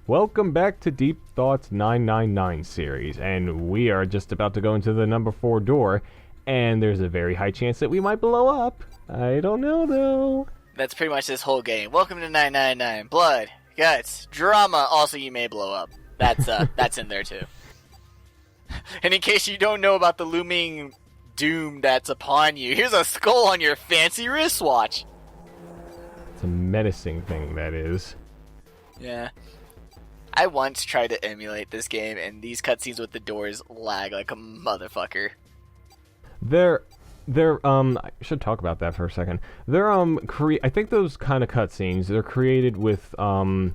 Welcome back to Deep Thoughts 999 series, and we are just about to go into the number 4 door, and there's a very high chance that we might blow up. I don't know, though. That's pretty much this whole game. Welcome to 999. Blood, guts, drama, also you may blow up. That's in there, too. And in case you don't know about the looming doom that's upon you, here's a skull on your fancy wristwatch. It's a menacing thing, that is. Yeah. I once tried to emulate this game, and these cutscenes with the doors lag like a motherfucker. I should talk about that for a second. I think those kind of cutscenes, they're created with, I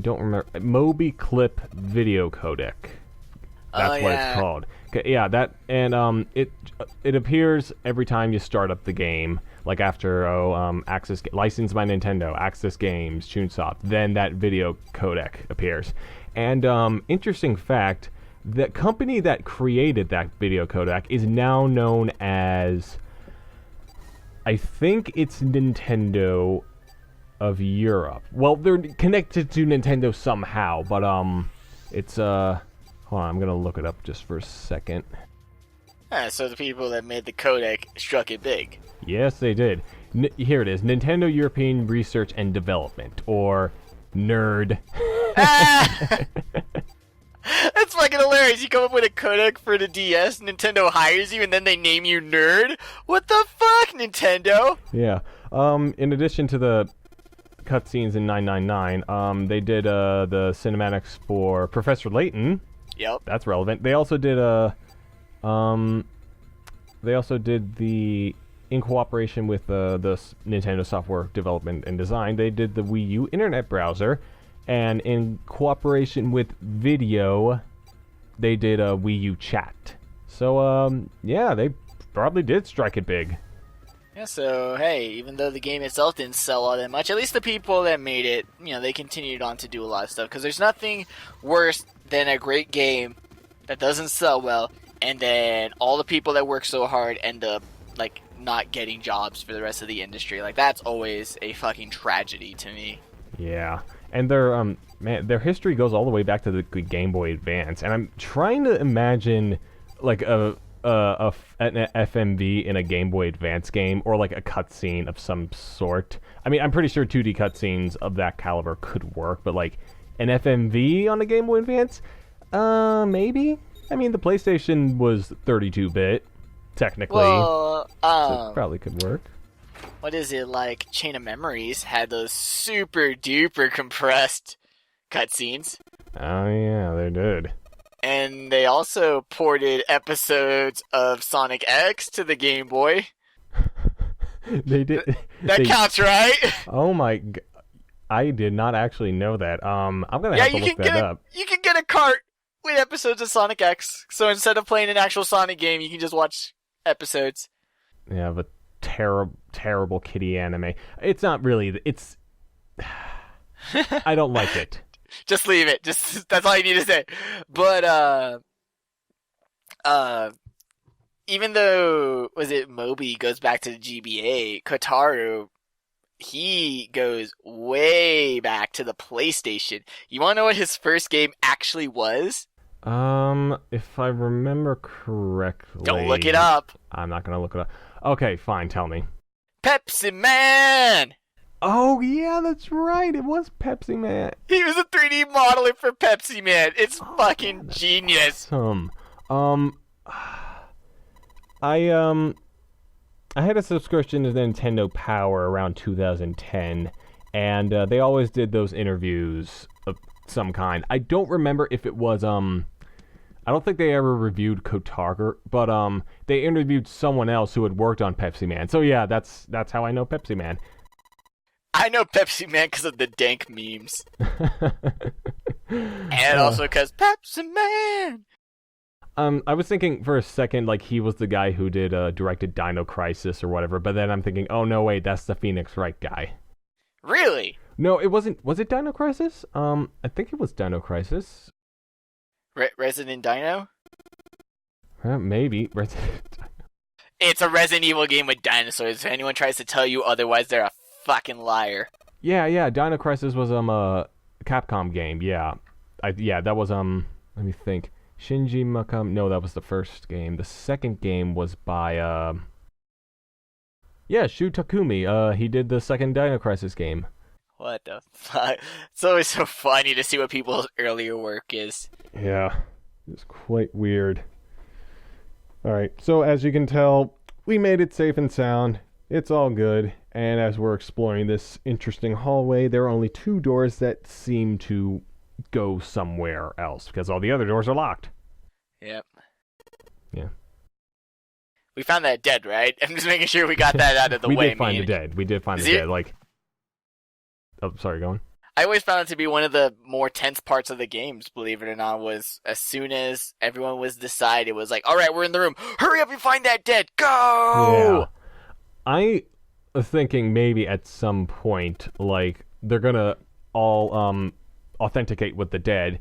don't remember, Mobi Clip Video Codec. That's what it's called. Yeah, that, and, it appears every time you start up the game. Like after, licensed by Nintendo, Access Games, Chunsoft, then that video codec appears. And, interesting fact, the company that created that video codec is now known as, I think it's Nintendo of Europe. Well, they're connected to Nintendo somehow, but, it's, hold on, I'm gonna look it up just for a second. So the people that made the codec struck it big. Yes, they did. Here it is. Nintendo European Research and Development, or NERD. That's fucking hilarious. You come up with a codec for the DS, Nintendo hires you, and then they name you Nerd? What the fuck, Nintendo? Yeah. In addition to the cutscenes in 999, they did the cinematics for Professor Layton. Yep. That's relevant. They also did the, in cooperation with the Nintendo Software Development and Design, they did the Wii U Internet Browser, and in cooperation with Video, they did a Wii U Chat. So, yeah, they probably did strike it big. Yeah, so, hey, even though the game itself didn't sell all that much, at least the people that made it, they continued on to do a lot of stuff, because there's nothing worse than a great game that doesn't sell well, and then all the people that work so hard end up, not getting jobs for the rest of the industry. That's always a fucking tragedy to me. Yeah, and their history goes all the way back to the Game Boy Advance, and I'm trying to imagine, an FMV in a Game Boy Advance game, or, a cutscene of some sort. I mean, I'm pretty sure 2D cutscenes of that caliber could work, but, an FMV on a Game Boy Advance? Maybe? I mean, the PlayStation was 32-bit, technically, well, so it probably could work. What is it, Chain of Memories had those super-duper compressed cutscenes. Oh, yeah, they did. And they also ported episodes of Sonic X to the Game Boy. They did. That counts, right? Oh my god. I did not actually know that. I'm gonna have to look that up. You can get a cart with episodes of Sonic X. So instead of playing an actual Sonic game, you can just watch episodes. Yeah, but terrible kitty anime. It's not really. It's. I don't like it. Just leave it. That's all you need to say. But even though Moby goes back to the GBA, Kotaro, he goes way back to the PlayStation. You want to know what his first game actually was? If I remember correctly. Don't look it up. I'm not gonna look it up. Okay, fine. Tell me. Pepsi Man. Oh yeah, that's right. It was Pepsi Man. He was a 3D modeler for Pepsi Man. It's fucking genius. Awesome. I had a subscription to Nintendo Power around 2010, and they always did those interviews of some kind. I don't remember if it was I don't think they ever reviewed Kotaro, but they interviewed someone else who had worked on Pepsi Man. So yeah, that's how I know Pepsi Man. I know Pepsi Man because of the dank memes. And also because Pepsi Man! I was thinking for a second, he was the guy who directed Dino Crisis or whatever, but then I'm thinking, oh no, wait, that's the Phoenix Wright guy. Really? No, it wasn't. Was it Dino Crisis? I think it was Dino Crisis. Resident Dino? Maybe. Resident Dino. It's a Resident Evil game with dinosaurs. If anyone tries to tell you otherwise, they're a fucking liar. Yeah, Dino Crisis was Capcom game. Yeah, that was Let me think. Shinji Mikami. No, that was the first game. The second game was by yeah, Shu Takumi. He did the second Dino Crisis game. What the fuck? It's always so funny to see what people's earlier work is. Yeah, it's quite weird. All right, so as you can tell, we made it safe and sound. It's all good. And as we're exploring this interesting hallway, there are only 2 doors that seem to go somewhere else because all the other doors are locked. Yep. Yeah. We found that dead, right? I'm just making sure we got that out of the way. We did find the dead. We did find the dead. Like, oh, sorry, go on. I always found it to be one of the more tense parts of the games, believe it or not, was as soon as everyone was decided, it was like, all right, we're in the room. Hurry up and find that dead. Go! Yeah. I was thinking maybe at some point, like, they're going to all authenticate with the dead,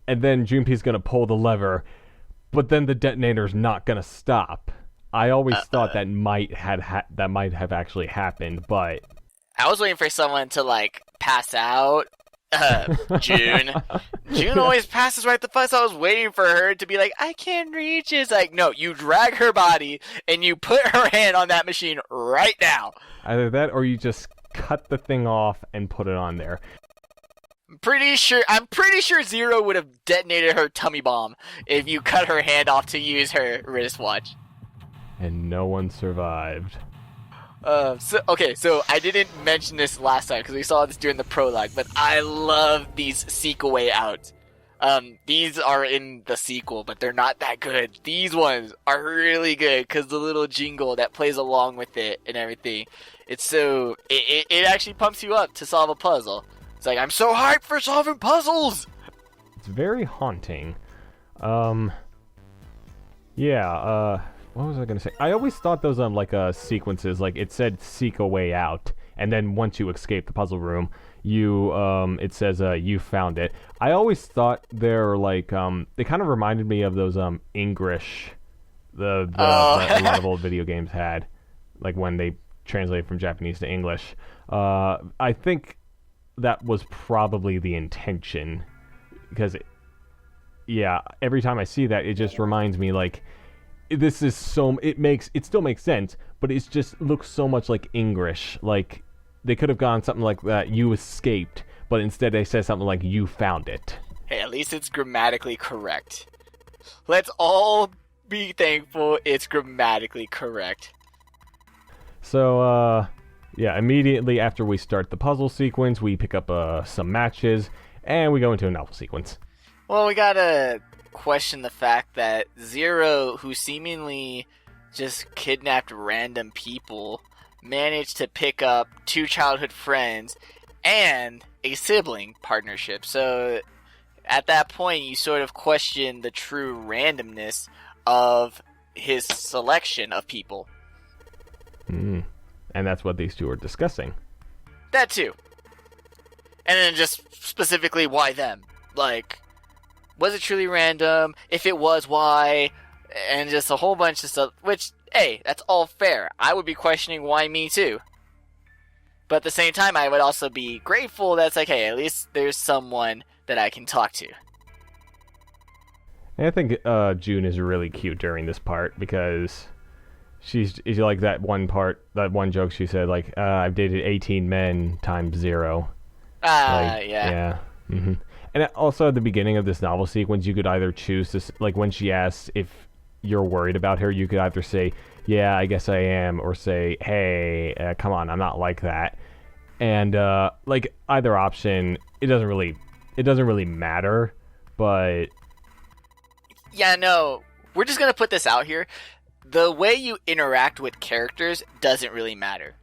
and then Junpei's going to pull the lever, but then the detonator's not going to stop. I always thought that might have actually happened, but I was waiting for someone to, like, pass out. June. June always passes right the fuck. So I was waiting for her to be like, I can't reach. It's like, no, you drag her body and you put her hand on that machine right now. Either that or you just cut the thing off and put it on there. I'm pretty sure Zero would have detonated her tummy bomb if you cut her hand off to use her wristwatch. And no one survived. So I didn't mention this last time because we saw this during the prologue, but I love these sequel way out. These are in the sequel, but they're not that good. These ones are really good because the little jingle that plays along with it and everything. It's so it actually pumps you up to solve a puzzle. It's like, I'm so hyped for solving puzzles. It's very haunting. What was I gonna say? I always thought those sequences, like it said seek a way out, and then once you escape the puzzle room, you it says you found it. I always thought they're like they kind of reminded me of those English the a lot of old video games had, like when they translated from Japanese to English. I think that was probably the intention, because every time I see that, it just reminds me like, this is so, it still makes sense, but it just looks so much like English. Like they could have gone something like that, you escaped, but instead they said something like you found it. Hey, at least it's grammatically correct. Let's all be thankful it's grammatically correct. So immediately after we start the puzzle sequence, we pick up some matches and we go into a novel sequence. Well, we gotta question the fact that Zero, who seemingly just kidnapped random people, managed to pick up 2 childhood friends and a sibling partnership. So at that point, you sort of question the true randomness of his selection of people. And that's what these 2 are discussing. That too. And then just specifically, why them? Like, was it truly random? If it was, why? And just a whole bunch of stuff, which, hey, that's all fair. I would be questioning why me too. But at the same time, I would also be grateful that's like, hey, at least there's someone that I can talk to. And I think June is really cute during this part, because she's like that one joke she said, like, I've dated 18 men times 0. Yeah. Yeah. Mm-hmm. And also at the beginning of this novel sequence, you could either choose to, like, when she asks if you're worried about her, you could either say, yeah, I guess I am, or say, hey, come on, I'm not like that. And like either option, it doesn't really matter, but yeah, no, we're just gonna put this out here. The way you interact with characters doesn't really matter.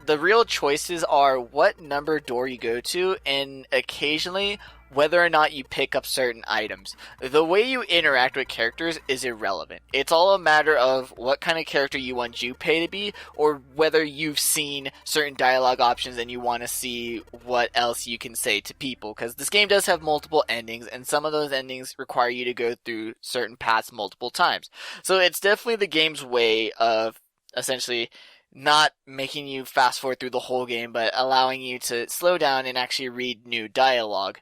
The real choices are what number door you go to, and occasionally whether or not you pick up certain items. The way you interact with characters is irrelevant. It's all a matter of what kind of character you want Junpei to be, or whether you've seen certain dialogue options and you want to see what else you can say to people. Because this game does have multiple endings, and some of those endings require you to go through certain paths multiple times. So it's definitely the game's way of essentially not making you fast forward through the whole game, but allowing you to slow down and actually read new dialogue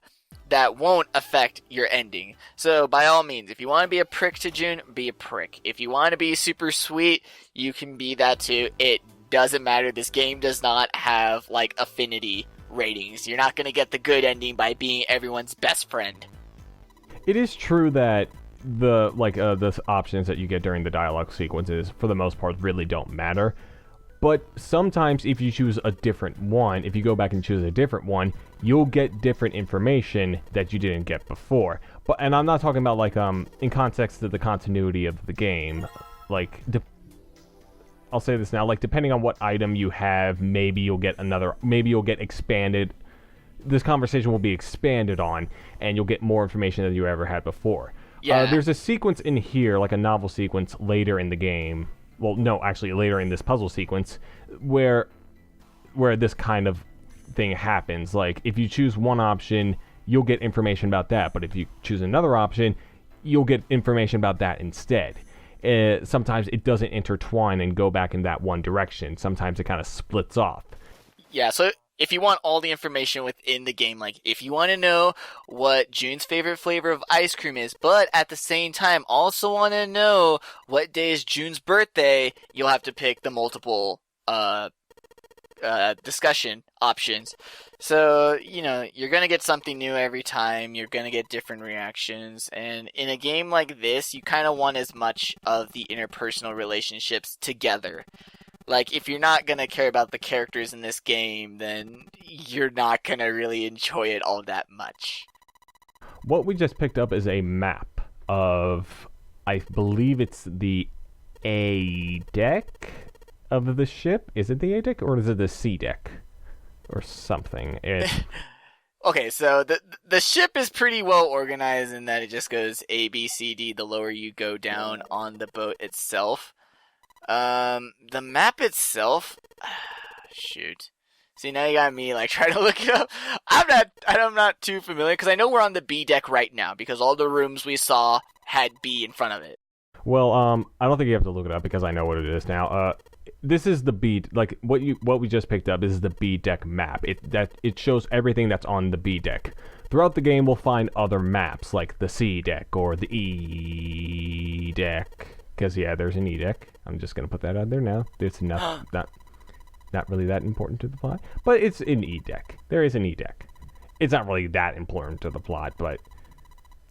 that won't affect your ending. So by all means, if you want to be a prick to June, be a prick. If you want to be super sweet, you can be that too. It doesn't matter. This game does not have like affinity ratings. You're not going to get the good ending by being everyone's best friend. It is true that the options that you get during the dialogue sequences, for the most part, really don't matter. But sometimes if you choose a different one, if you go back and choose a different one, you'll get different information that you didn't get before. And I'm not talking about like in context of the continuity of the game. Like, I'll say this now, like depending on what item you have, maybe you'll get expanded. This conversation will be expanded on, and you'll get more information than you ever had before. Yeah. There's a sequence in here, like a novel sequence later in the game. Well, no, actually later in this puzzle sequence, where this kind of thing happens. Like, if you choose one option, you'll get information about that. But if you choose another option, you'll get information about that instead. Sometimes it doesn't intertwine and go back in that one direction. Sometimes it kind of splits off. Yeah, so if you want all the information within the game, like if you want to know what June's favorite flavor of ice cream is, but at the same time also want to know what day is June's birthday, you'll have to pick the multiple discussion options. So, you're going to get something new every time. You're going to get different reactions. And in a game like this, you kind of want as much of the interpersonal relationships together. Like, if you're not going to care about the characters in this game, then you're not going to really enjoy it all that much. What we just picked up is a map of, I believe it's the A deck of the ship. Is it the A deck or is it the C deck? Or something. Okay, so the ship is pretty well organized in that it just goes A, B, C, D, the lower you go down on the boat itself. The map itself, shoot. See, now you got me like trying to look it up. I'm not too familiar because I know we're on the B deck right now because all the rooms we saw had B in front of it. Well, I don't think you have to look it up because I know what it is now. This is the B, like what we just picked up is the B deck map. It shows everything that's on the B deck. Throughout the game, we'll find other maps like the C deck or the E deck. Because, yeah, there's an E deck. I'm just going to put that out there now. It's not really that important to the plot. But it's an E deck. There is an E deck. It's not really that important to the plot, but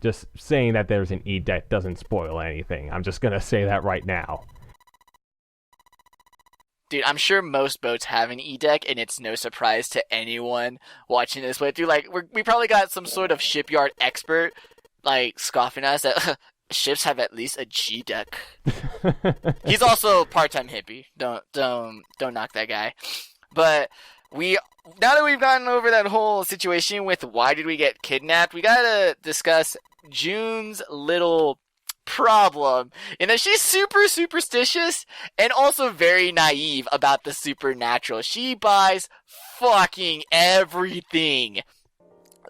just saying that there's an E deck doesn't spoil anything. I'm just going to say that right now. Dude, I'm sure most boats have an E deck, and it's no surprise to anyone watching this playthrough. Like, we probably got some sort of shipyard expert, like, scoffing at us that... ships have at least a G deck. He's also a part-time hippie. Don't knock that guy. But now that we've gotten over that whole situation with why did we get kidnapped, we gotta discuss June's little problem in that she's super superstitious and also very naive about the supernatural. She buys fucking everything.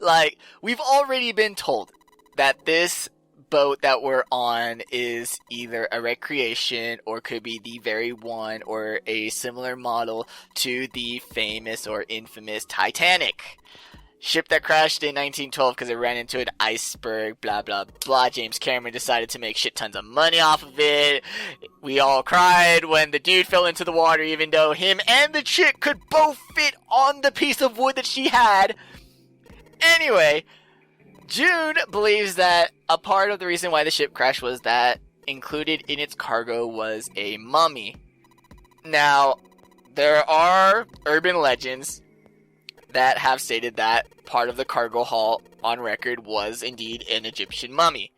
Like, we've already been told that this boat that we're on is either a recreation or could be the very one or a similar model to the famous or infamous Titanic. Ship that crashed in 1912 because it ran into an iceberg, blah, blah, blah. James Cameron decided to make shit tons of money off of it. We all cried when the dude fell into the water, even though him and the chick could both fit on the piece of wood that she had. Anyway, June believes that a part of the reason why the ship crashed was that included in its cargo was a mummy. Now, there are urban legends that have stated that part of the cargo haul on record was indeed an Egyptian mummy.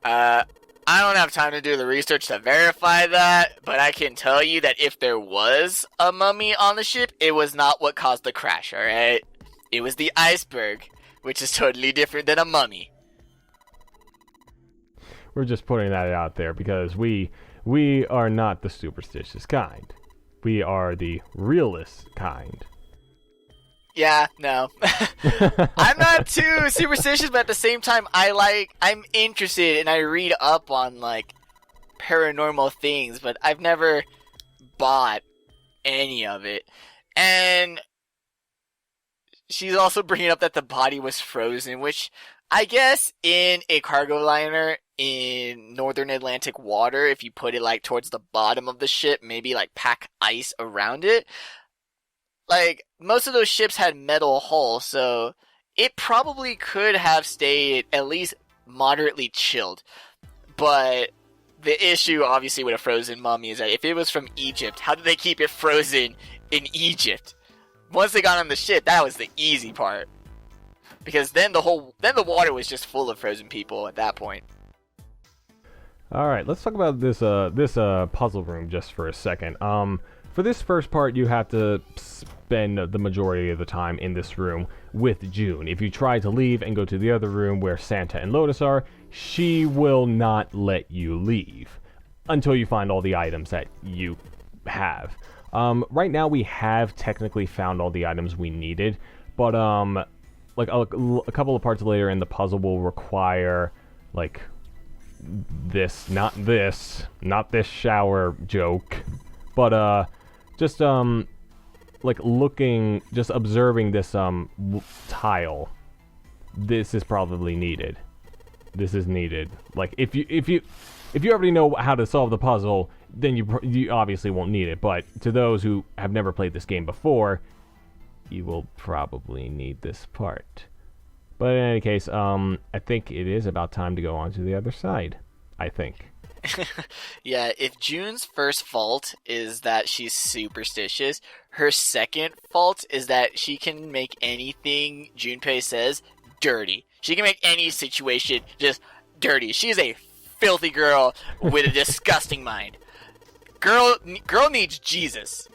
I don't have time to do the research to verify that, but I can tell you that if there was a mummy on the ship, it was not what caused the crash, alright? It was the iceberg, which is totally different than a mummy. We're just putting that out there because we are not the superstitious kind. We are the realist kind. Yeah, no. I'm not too superstitious, but at the same time, I'm interested and I read up on, like, paranormal things, but I've never bought any of it. And she's also bringing up that the body was frozen, which I guess in a cargo liner in northern Atlantic water, if you put it like towards the bottom of the ship, maybe like pack ice around it. Like, most of those ships had metal hulls, so it probably could have stayed at least moderately chilled. But the issue, obviously, with a frozen mummy is that if it was from Egypt, how did they keep it frozen in Egypt? Once they got on the ship, that was the easy part. Because then the water was just full of frozen people at that point. All right, let's talk about this puzzle room just for a second. For this first part, you have to spend the majority of the time in this room with June. If you try to leave and go to the other room where Santa and Lotus are, she will not let you leave until you find all the items that you have. Right now, we have technically found all the items we needed, but like a couple of parts later in the puzzle will require like not this shower joke, but just like just observing this tile. This is probably needed. This is needed. Like if you already know how to solve the puzzle, then you obviously won't need it. But to those who have never played this game before, you will probably need this part. But in any case, I think it is about time to go on to the other side. I think. Yeah, if June's first fault is that she's superstitious, her second fault is that she can make anything Junpei says dirty. She can make any situation just dirty. She's a filthy girl with a disgusting mind. Girl needs Jesus.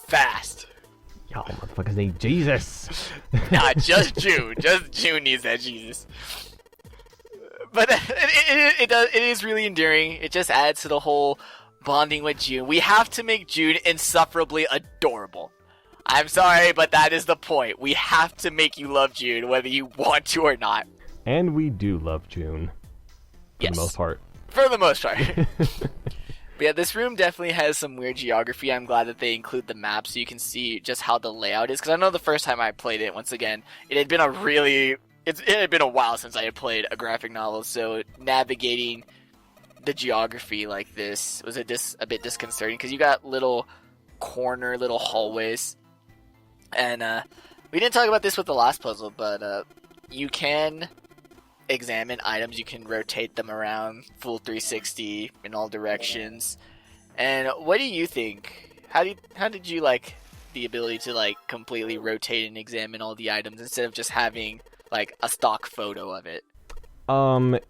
Fast. Y'all motherfuckers need Jesus. Nah, just June. Just June needs that Jesus. But it is really endearing. It just adds to the whole bonding with June. We have to make June insufferably adorable. I'm sorry, but that is the point. We have to make you love June, whether you want to or not. And we do love June. For the most part. For the most part. But yeah, this room definitely has some weird geography. I'm glad that they include the map so you can see just how the layout is. Because I know the first time I played it, once again, it had been a while since I had played a graphic novel. So navigating the geography like this was a bit disconcerting. Because you got little hallways. And we didn't talk about this with the last puzzle, but you can examine items. You can rotate them around full 360 in all directions. And what do you think? How did you like the ability to like completely rotate and examine all the items instead of just having like a stock photo of it?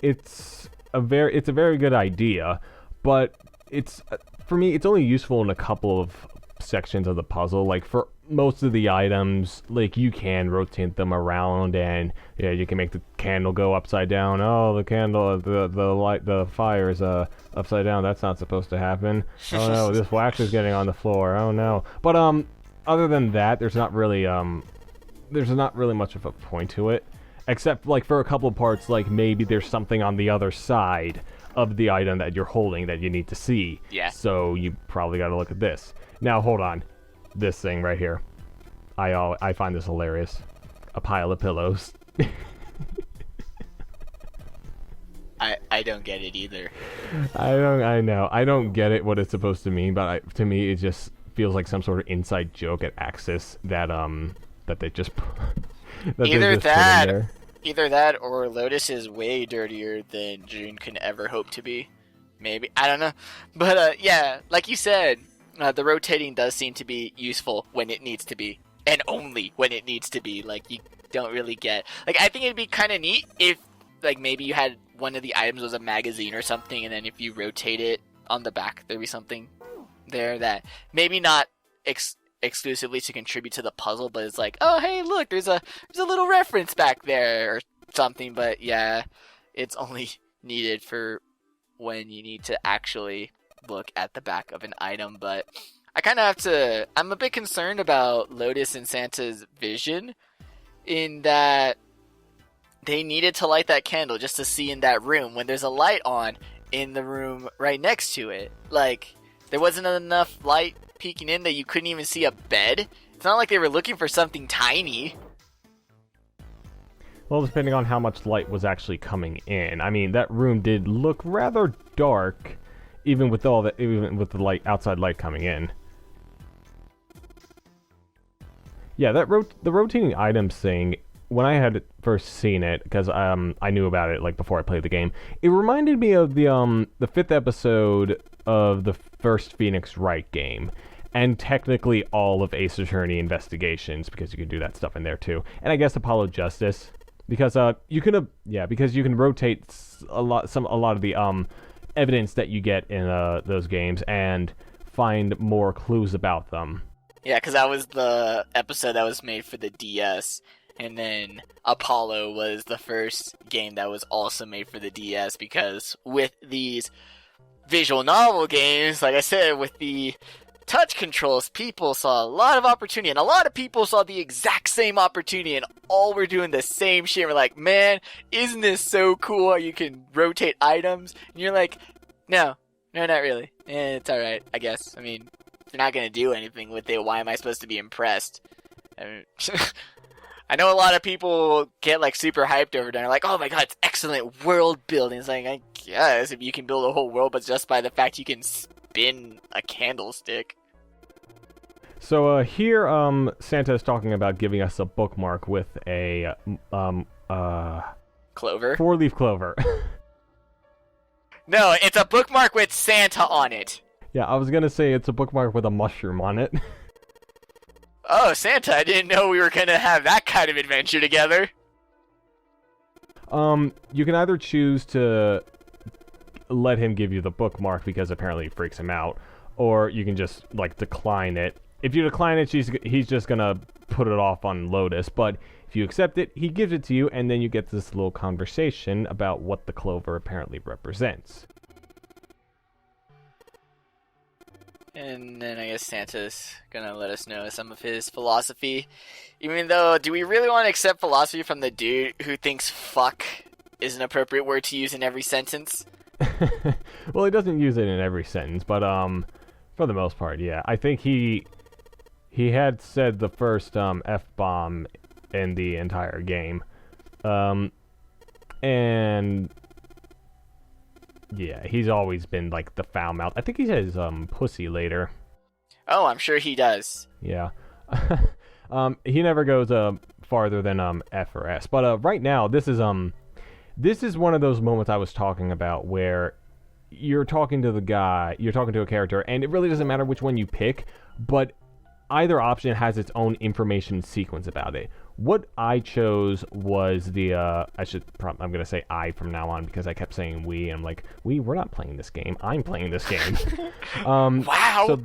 It's a very good idea, but for me it's only useful in a couple of sections of the puzzle. Like for most of the items, like you can rotate them around, and yeah, you can make the candle go upside down. Oh, the candle, the fire is upside down. That's not supposed to happen. Oh no, this wax is getting on the floor. Oh no. But other than that, there's not really much of a point to it, except like for a couple of parts, like maybe there's something on the other side of the item that you're holding that you need to see. Yeah. So you probably got to look at this. Now hold on. This thing right here. I find this hilarious. A pile of pillows. I don't get it either. I know. I don't get it what it's supposed to mean, but to me it just feels like some sort of inside joke at Axis that they just Either that or Lotus is way dirtier than June can ever hope to be. Maybe. I don't know. But yeah, like you said, the rotating does seem to be useful when it needs to be. And only when it needs to be. Like, you don't really get... Like, I think it'd be kind of neat if, like, maybe you had one of the items was a magazine or something, and then if you rotate it on the back, there'd be something there that maybe not exclusively to contribute to the puzzle, but it's like, oh, hey, look, there's a little reference back there or something. But yeah, it's only needed for when you need to actually look at the back of an item. But I kind of I'm a bit concerned about Lotus and Santa's vision in that they needed to light that candle just to see in that room when there's a light on in the room right next to it. Like, there wasn't enough light peeking in that you couldn't even see a bed? It's not like they were looking for something tiny. Well, depending on how much light was actually coming in. I mean, that room did look rather dark, even with the light, outside light coming in. Yeah, the rotating items thing, when I had first seen it, because I knew about it like before I played the game, it reminded me of the 5th episode of the first Phoenix Wright game, and technically all of Ace Attorney Investigations, because you can do that stuff in there too, and I guess Apollo Justice, because you can rotate a lot of the evidence that you get in those games and find more clues about them. Yeah, because that was the episode that was made for the DS, and then Apollo was the first game that was also made for the DS, because with these visual novel games, like I said, with the touch controls, people saw a lot of opportunity, and a lot of people saw the exact same opportunity, and all were doing the same shit. We're like, man, isn't this so cool how you can rotate items? And you're like, no, not really. It's alright, I guess. I mean, if you're not going to do anything with it, why am I supposed to be impressed? I mean, I know a lot of people get like super hyped over it, and they're like, oh my god, it's excellent world building. It's like, I guess, if you can build a whole world, but just by the fact you can spin a candlestick. So here, Santa is talking about giving us a bookmark with a Clover? 4-leaf clover. No, it's a bookmark with Santa on it. Yeah, I was gonna say it's a bookmark with a mushroom on it. Oh, Santa, I didn't know we were gonna have that kind of adventure together. You can either choose to let him give you the bookmark because apparently it freaks him out, or you can just, like, decline it. If you decline it, he's just gonna put it off on Lotus, but if you accept it, he gives it to you, and then you get this little conversation about what the clover apparently represents. And then I guess Santa's gonna let us know some of his philosophy. Even though, do we really want to accept philosophy from the dude who thinks fuck is an appropriate word to use in every sentence? Well, he doesn't use it in every sentence, but for the most part, yeah. I think he had said the first F-bomb in the entire game. And yeah, he's always been like the foul mouth. I think he says pussy later. Oh, I'm sure he does. Yeah. He never goes farther than F or S. But right now, this is one of those moments I was talking about where you're talking to a character, and it really doesn't matter which one you pick, but either option has its own information sequence about it. What I chose was the, I'm gonna say I from now on because I kept saying we, and I'm like, we're not playing this game, I'm playing this game. Wow! So,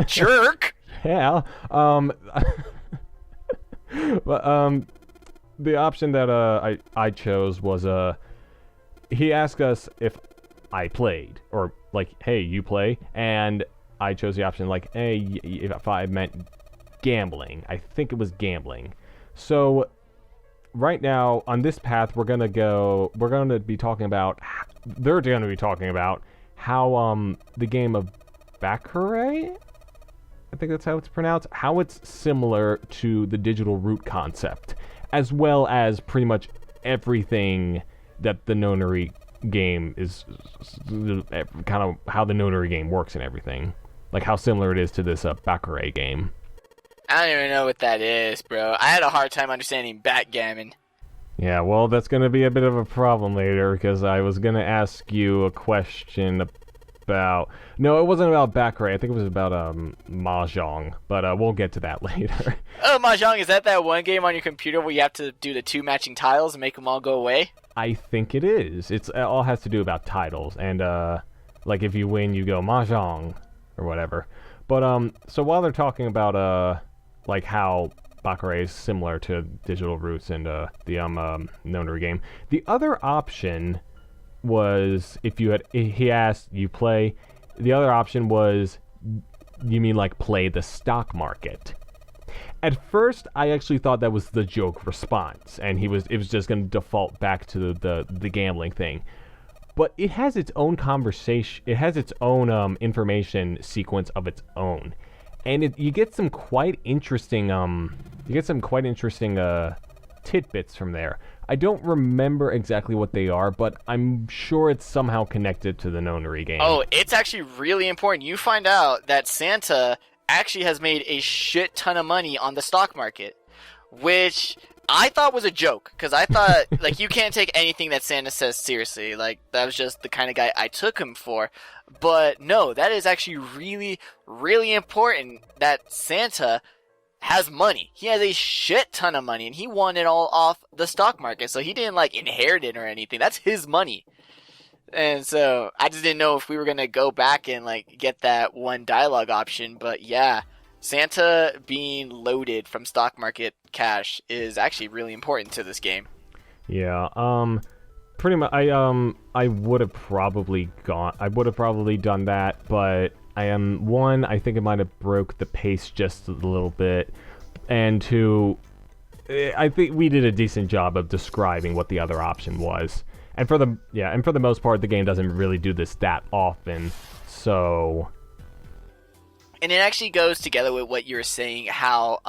jerk! Yeah, but, the option that, I chose was, he asked us if I played, or like, hey, you play, and I chose the option like, hey, if I meant gambling. I think it was gambling. So right now on this path they're going to be talking about how the game of Baccarat, I think that's how it's pronounced, how it's similar to the digital root concept, as well as pretty much everything that the nonary game is, kind of how the notary game works and everything, like how similar it is to this Baccarat game. I don't even know what that is, bro. I had a hard time understanding backgammon. Yeah, well, that's gonna be a bit of a problem later, because I was gonna ask you a question about... No, it wasn't about Baccarat. I think it was about Mahjong, but we'll get to that later. Oh, Mahjong, is that one game on your computer where you have to do the 2 matching tiles and make them all go away? I think it is. It all has to do about titles, and like if you win, you go Mahjong or whatever. But so while they're talking about like how Baccarat is similar to digital roots and the nonary game, the other option was, he asked you play, the other option was, you mean like play the stock market? At first, I actually thought that was the joke response, and it was just going to default back to the gambling thing. but it has its own conversation. It has its own information sequence of its own, and you get some quite interesting tidbits from there. I don't remember exactly what they are, but I'm sure it's somehow connected to the Nonary game. Oh, it's actually really important. You find out that Santa actually has made a shit ton of money on the stock market, which I thought was a joke, because I thought, like, you can't take anything that Santa says seriously. Like, that was just the kind of guy I took him for. But no, that is actually really, really important that Santa has money. He has a shit ton of money, and he won it all off the stock market, so he didn't, like, inherit it or anything. That's his money. And so, I just didn't know if we were gonna go back and, like, get that one dialogue option, but yeah, Santa being loaded from stock market cash is actually really important to this game. Yeah, pretty much, I would have probably done that, but I think it might have broke the pace just a little bit, and two, I think we did a decent job of describing what the other option was, and for the most part, the game doesn't really do this that often, so. And it actually goes together with what you were saying, how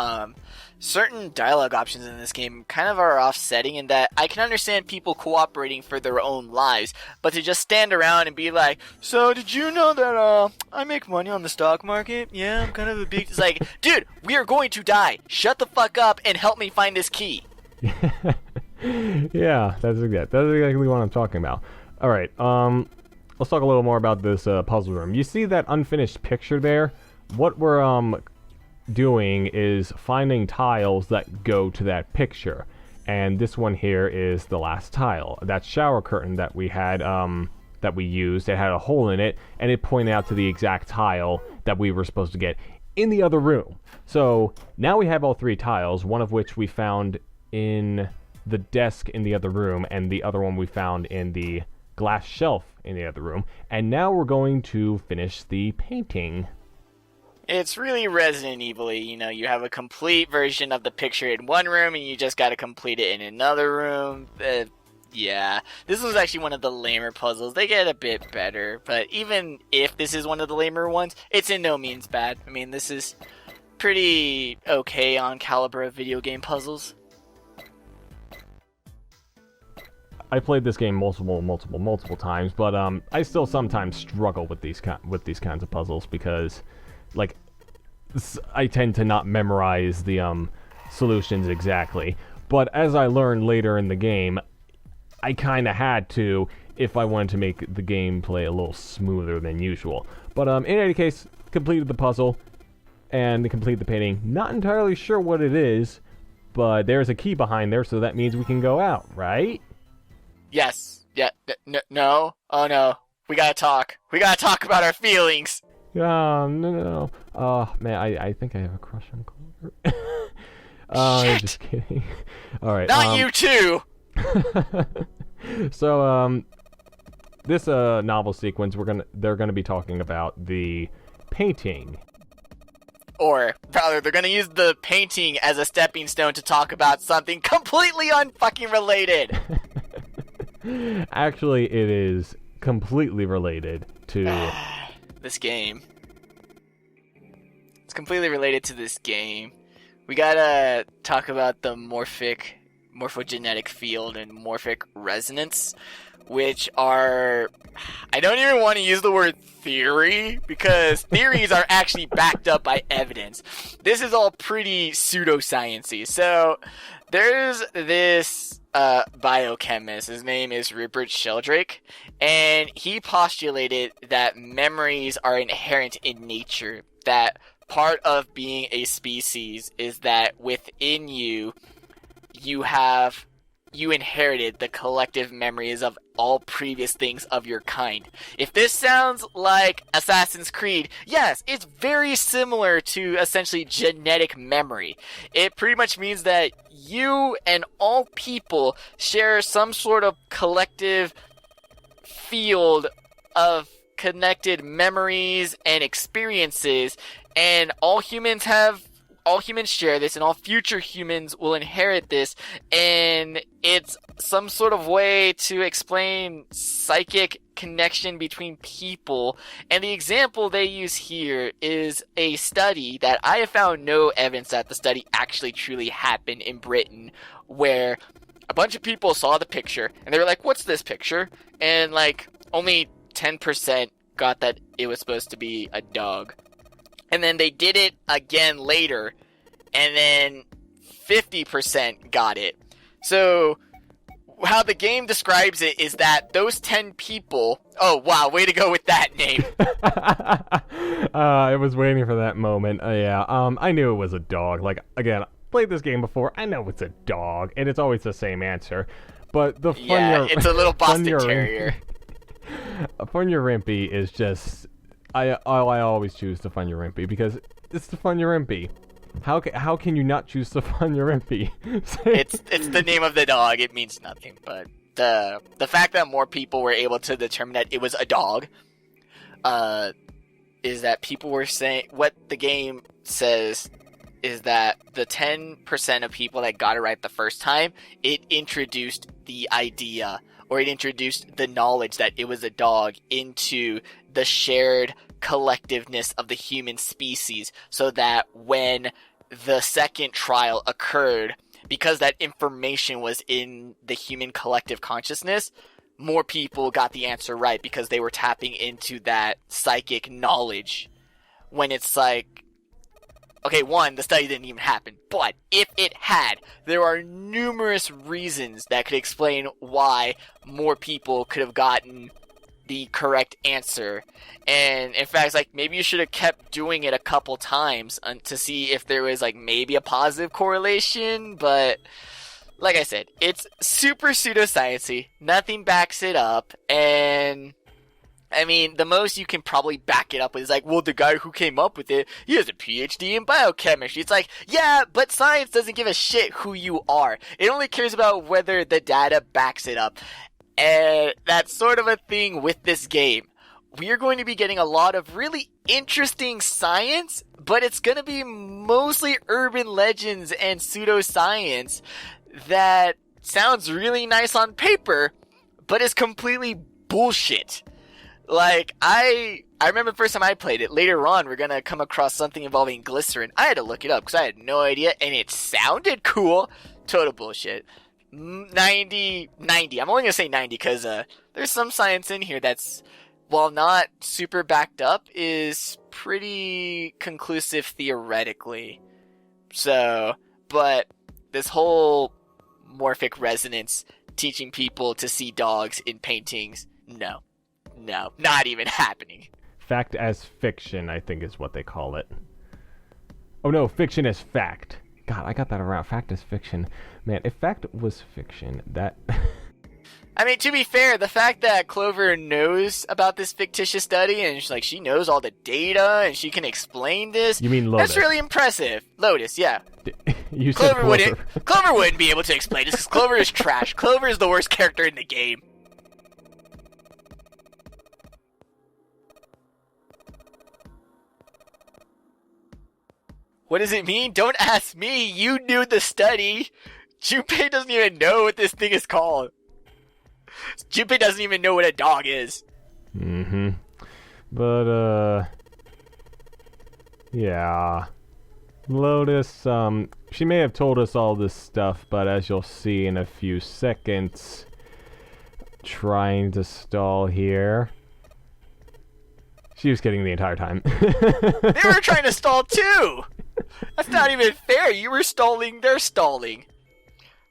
certain dialogue options in this game kind of are offsetting, in that I can understand people cooperating for their own lives, but to just stand around and be like, so did you know that I make money on the stock market? Yeah, I'm kind of a big... It's like, dude, we are going to die. Shut the fuck up and help me find this key. Yeah, that's exactly what I'm talking about. All right, let's talk a little more about this puzzle room. You see that unfinished picture there? What we're doing is finding tiles that go to that picture, and this one here is the last tile. That shower curtain that we had that we used, it had a hole in it, and it pointed out to the exact tile that we were supposed to get in the other room. So now we have all three tiles, one of which we found in the desk in the other room, and the other one we found in the glass shelf in the other room, and now we're going to finish the painting. It's really Resident Evil-y, you know, you have a complete version of the picture in one room and you just gotta complete it in another room. Yeah, this was actually one of the lamer puzzles. They get a bit better, but even if this is one of the lamer ones, it's in no means bad. I mean, this is pretty okay on caliber of video game puzzles. I played this game multiple times, but I still sometimes struggle with these kinds of puzzles because, like, I tend to not memorize the solutions exactly. But as I learned later in the game, I kind of had to if I wanted to make the gameplay a little smoother than usual. But in any case, completed the puzzle and completed the painting. Not entirely sure what it is, but there's a key behind there, so that means we can go out, right? Yes. Yeah. No. Oh no. We gotta talk. We gotta talk about our feelings. No. Man, I think I have a crush on Clover. I'm just kidding. All right. Not you too. So, this novel sequence, they're gonna be talking about the painting. Or rather, they're gonna use the painting as a stepping stone to talk about something completely unfucking related. Actually, it is completely related to this game. It's completely related to this game. We gotta talk about the morphogenetic field and morphic resonance, which are... I don't even want to use the word theory, because theories are actually backed up by evidence. This is all pretty pseudoscience-y. So, there's this biochemist. His name is Rupert Sheldrake, and he postulated that memories are inherent in nature, that part of being a species is that within you inherited the collective memories of all previous things of your kind. If this sounds like Assassin's Creed, yes, it's very similar to essentially genetic memory. It pretty much means that you and all people share some sort of collective field of connected memories and experiences, and all humans have all humans share this and all future humans will inherit this, and it's some sort of way to explain psychic connection between people. And the example they use here is a study that I have found no evidence that the study actually truly happened in Britain, where a bunch of people saw the picture and they were like, what's this picture? And like only 10% got that it was supposed to be a dog. And then they did it again later, and then 50% got it. So how the game describes it is that those 10 people... Oh, wow, way to go with that name. I was waiting for that moment. Yeah, I knew it was a dog. Like, again, played this game before. I know it's a dog, and it's always the same answer. But the Yeah, it's a little Boston Terrier. Funyarimpy is just... I always choose the Funyarimpy because it's the Funyarimpy. How can you not choose the Funyarimpy? It's the name of the dog. It means nothing, but the fact that more people were able to determine that it was a dog, is that people were saying what the game says is that the 10% of people that got it right the first time, it introduced the idea, or it introduced the knowledge that it was a dog into the shared collectiveness of the human species, so that when the second trial occurred, because that information was in the human collective consciousness, more people got the answer right because they were tapping into that psychic knowledge. When it's like, okay, one, the study didn't even happen, but if it had, there are numerous reasons that could explain why more people could have gotten the correct answer. And in fact, it's like, maybe you should have kept doing it a couple times to see if there was like maybe a positive correlation, but like I said, it's super pseudoscience-y, nothing backs it up, and I mean, the most you can probably back it up with is like, well, the guy who came up with it, he has a PhD in biochemistry. It's like, yeah, but science doesn't give a shit who you are. It only cares about whether the data backs it up. And that's sort of a thing with this game. We are going to be getting a lot of really interesting science, but it's going to be mostly urban legends and pseudoscience that sounds really nice on paper, but is completely bullshit. Like, I remember the first time I played it. Later on, we're going to come across something involving glycerin. I had to look it up because I had no idea, and it sounded cool. Total bullshit. 90. I'm only going to say 90 because there's some science in here that's, while not super backed up, is pretty conclusive theoretically. So, but this whole morphic resonance, teaching people to see dogs in paintings, no, not even happening. Fact as fiction, I think is what they call it. Oh no, fiction as fact. God, I got that around. Fact as fiction. Man, if fact was fiction, that... I mean, to be fair, the fact that Clover knows about this fictitious study, and she knows all the data, and she can explain this... You mean Lotus? That's really impressive. Lotus, yeah. You said Clover. Clover wouldn't be able to explain this, because Clover is trash. Clover is the worst character in the game. What does it mean? Don't ask me. You knew the study. Junpei doesn't even know what this thing is called. Junpei doesn't even know what a dog is. Mm-hmm. But, yeah. Lotus, she may have told us all this stuff, but as you'll see in a few seconds, trying to stall here. She was kidding the entire time. They were trying to stall too! That's not even fair. You were stalling, they're stalling.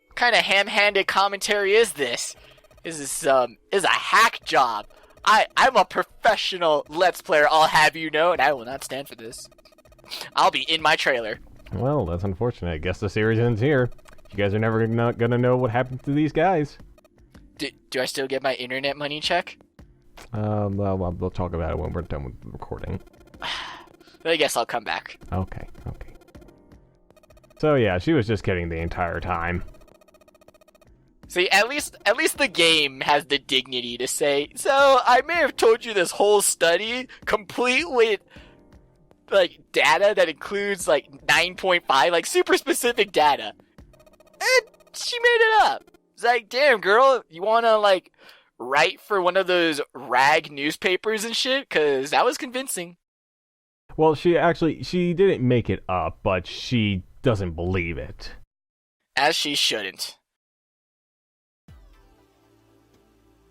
What kind of ham-handed commentary is this? This is a hack job. I'm a professional Let's Player, I'll have you know, and I will not stand for this. I'll be in my trailer. Well, that's unfortunate. I guess the series ends here. You guys are never gonna know what happened to these guys. Do I still get my internet money check? Well, we'll talk about it when we're done with the recording. I guess I'll come back. Okay. So yeah, she was just kidding the entire time. See, at least the game has the dignity to say, so I may have told you this whole study complete with like data that includes like 9.5, like super specific data. And she made it up. It's like, damn girl, you wanna like write for one of those rag newspapers and shit? Cause that was convincing. Well, she didn't make it up, but she doesn't believe it. As she shouldn't.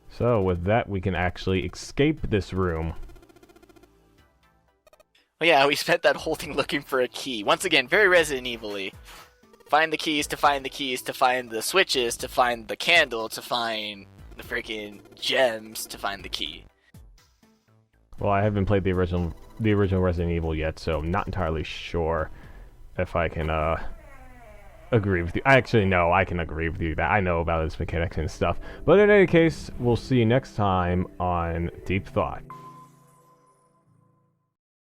So with that, we can actually escape this room. Well, yeah, we spent that whole thing looking for a key. Once again, very Resident Evil-y. Find the keys to find the keys to find the switches to find the candle to find the freaking gems to find the key. Well, I haven't played the original Resident Evil yet, so I'm not entirely sure if I can agree with you. Actually, no, I can agree with you that I know about its mechanics and stuff. But in any case, we'll see you next time on Deep Thought.